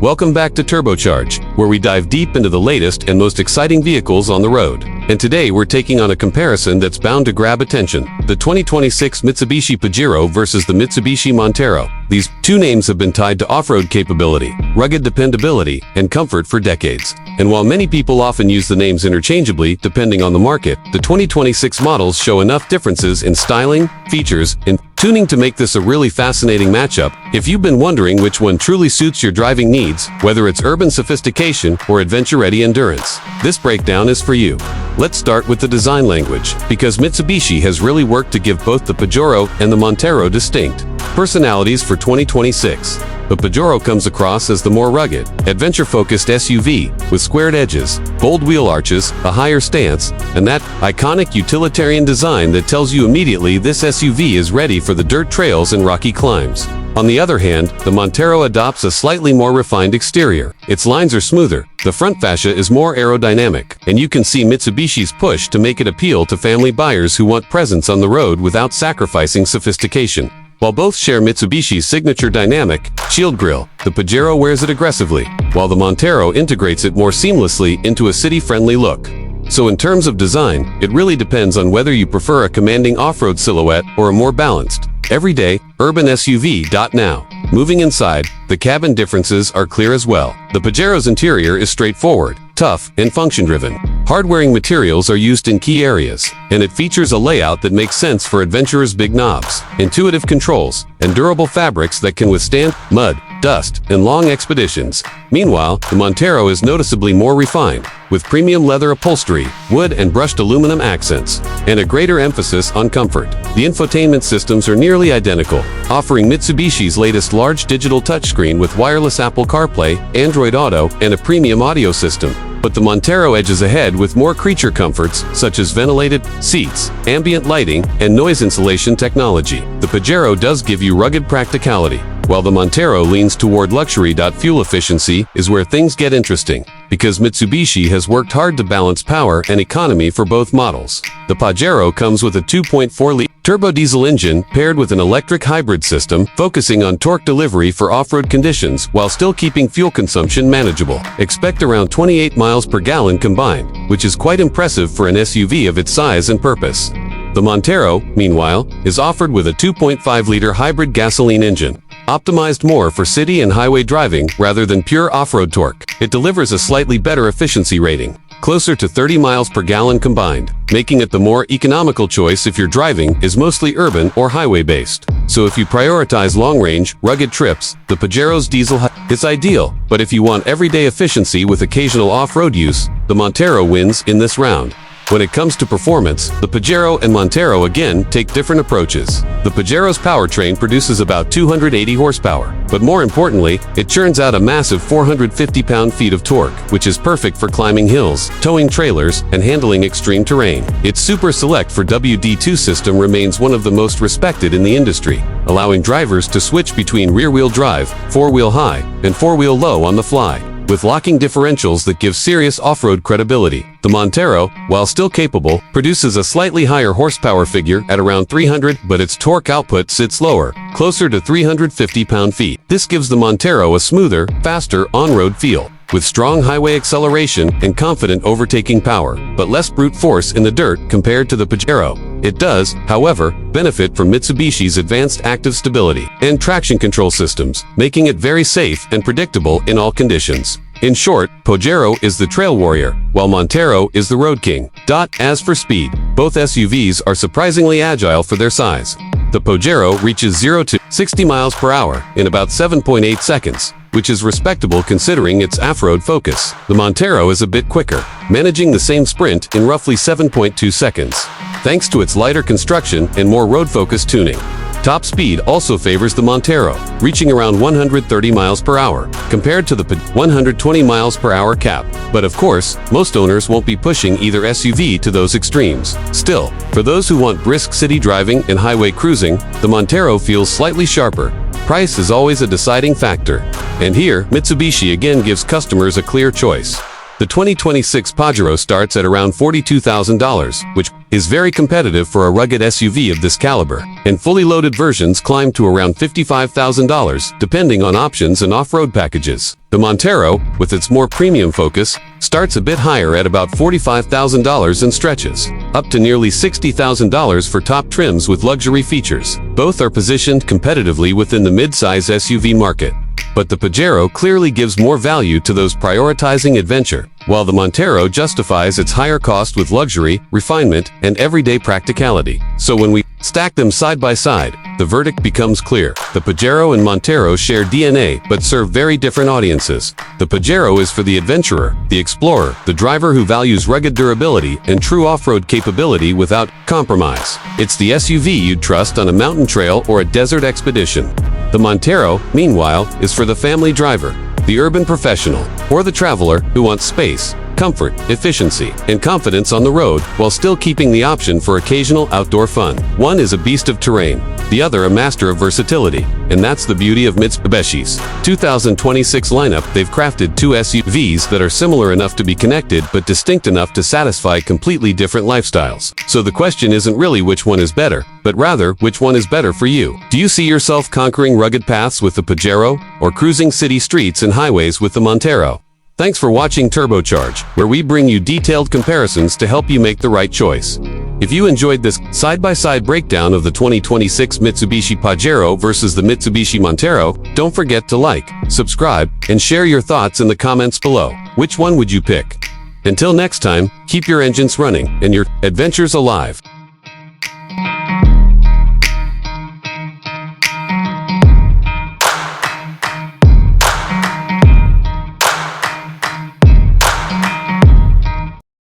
Welcome back to Turbocharge, where we dive deep into the latest and most exciting vehicles on the road. And today we're taking on a comparison that's bound to grab attention: the 2026 Mitsubishi Pajero versus the Mitsubishi Montero. These two names have been tied to off-road capability, rugged dependability, and comfort for decades. And while many people often use the names interchangeably depending on the market, the 2026 models show enough differences in styling, features, and tuning to make this a really fascinating matchup. If you've been wondering which one truly suits your driving needs, whether it's urban sophistication or adventure-ready endurance, this breakdown is for you. Let's start with the design language, because Mitsubishi has really worked to give both the Pajero and the Montero distinct personalities for 2026. The Pajero comes across as the more rugged, adventure-focused SUV, with squared edges, bold wheel arches, a higher stance, and that iconic utilitarian design that tells you immediately this SUV is ready for the dirt trails and rocky climbs. On the other hand, the Montero adopts a slightly more refined exterior. Its lines are smoother, the front fascia is more aerodynamic, and you can see Mitsubishi's push to make it appeal to family buyers who want presence on the road without sacrificing sophistication. While both share Mitsubishi's signature dynamic shield grille, the Pajero wears it aggressively, while the Montero integrates it more seamlessly into a city-friendly look. So in terms of design, it really depends on whether you prefer a commanding off-road silhouette or a more balanced, everyday, urban SUV. Now, moving inside, the cabin differences are clear as well. The Pajero's interior is straightforward, tough, and function-driven. Hard-wearing materials are used in key areas, and it features a layout that makes sense for adventurers' big knobs, intuitive controls, and durable fabrics that can withstand mud, dust, and long expeditions. Meanwhile, the Montero is noticeably more refined, with premium leather upholstery, wood and brushed aluminum accents, and a greater emphasis on comfort. The infotainment systems are nearly identical, offering Mitsubishi's latest large digital touchscreen with wireless Apple CarPlay, Android Auto, and a premium audio system. But the Montero edges ahead with more creature comforts, such as ventilated seats, ambient lighting, and noise insulation technology. The Pajero does give you rugged practicality, while the Montero leans toward luxury. Fuel efficiency is where things get interesting, because Mitsubishi has worked hard to balance power and economy for both models. The Pajero comes with a 2.4-liter turbo diesel engine paired with an electric hybrid system, focusing on torque delivery for off-road conditions while still keeping fuel consumption manageable. Expect around 28 miles per gallon combined, which is quite impressive for an SUV of its size and purpose. The Montero, meanwhile, is offered with a 2.5-liter hybrid gasoline engine, optimized more for city and highway driving rather than pure off-road torque. It delivers a slightly better efficiency rating, closer to 30 miles per gallon combined, making it the more economical choice if your driving is mostly urban or highway-based. So if you prioritize long-range, rugged trips, the Pajero's diesel is ideal. But if you want everyday efficiency with occasional off-road use, the Montero wins in this round. When it comes to performance, the Pajero and Montero again take different approaches. The Pajero's powertrain produces about 280 horsepower, but more importantly, it churns out a massive 450 pound-feet of torque, which is perfect for climbing hills, towing trailers, and handling extreme terrain. Its Super Select 4WD2 system remains one of the most respected in the industry, allowing drivers to switch between rear-wheel drive, four-wheel high, and four-wheel low on the fly, with locking differentials that give serious off-road credibility. The Montero, while still capable, produces a slightly higher horsepower figure at around 300, but its torque output sits lower, closer to 350 pound-feet. This gives the Montero a smoother, faster on-road feel, with strong highway acceleration and confident overtaking power, but less brute force in the dirt compared to the Pajero. It does, however, benefit from Mitsubishi's advanced active stability and traction control systems, making it very safe and predictable in all conditions. In short, Pajero is the trail warrior, while Montero is the road king. As for speed, both SUVs are surprisingly agile for their size. The Pajero reaches 0 to 60 miles per hour in about 7.8 seconds, which is respectable considering its off-road focus. The Montero is a bit quicker, managing the same sprint in roughly 7.2 seconds, thanks to its lighter construction and more road-focused tuning. Top speed also favors the Montero, reaching around 130 miles per hour, compared to the 120 miles per hour cap. But of course, most owners won't be pushing either SUV to those extremes. Still, for those who want brisk city driving and highway cruising, the Montero feels slightly sharper. Price is always a deciding factor. And here, Mitsubishi again gives customers a clear choice. The 2026 Pajero starts at around $42,000, which is very competitive for a rugged SUV of this caliber, and fully loaded versions climb to around $55,000, depending on options and off-road packages. The Montero, with its more premium focus, starts a bit higher at about $45,000 and stretches up to nearly $60,000 for top trims with luxury features. Both are positioned competitively within the mid-size SUV market. But the Pajero clearly gives more value to those prioritizing adventure, while the Montero justifies its higher cost with luxury, refinement, and everyday practicality. So when we stack them side by side, the verdict becomes clear. The Pajero and Montero share DNA but serve very different audiences. The Pajero is for the adventurer, the explorer, the driver who values rugged durability and true off-road capability without compromise. It's the SUV you'd trust on a mountain trail or a desert expedition. The Montero, meanwhile, is for the family driver, the urban professional, or the traveler who wants space, comfort, efficiency, and confidence on the road while still keeping the option for occasional outdoor fun. One is a beast of terrain, the other a master of versatility, and that's the beauty of Mitsubishi's 2026 lineup. They've crafted two SUVs that are similar enough to be connected but distinct enough to satisfy completely different lifestyles. So the question isn't really which one is better, but rather which one is better for you. Do you see yourself conquering rugged paths with the Pajero or cruising city streets and highways with the Montero? Thanks for watching Turbocharge, where we bring you detailed comparisons to help you make the right choice. If you enjoyed this side-by-side breakdown of the 2026 Mitsubishi Pajero versus the Mitsubishi Montero, don't forget to like, subscribe, and share your thoughts in the comments below. Which one would you pick? Until next time, keep your engines running and your adventures alive.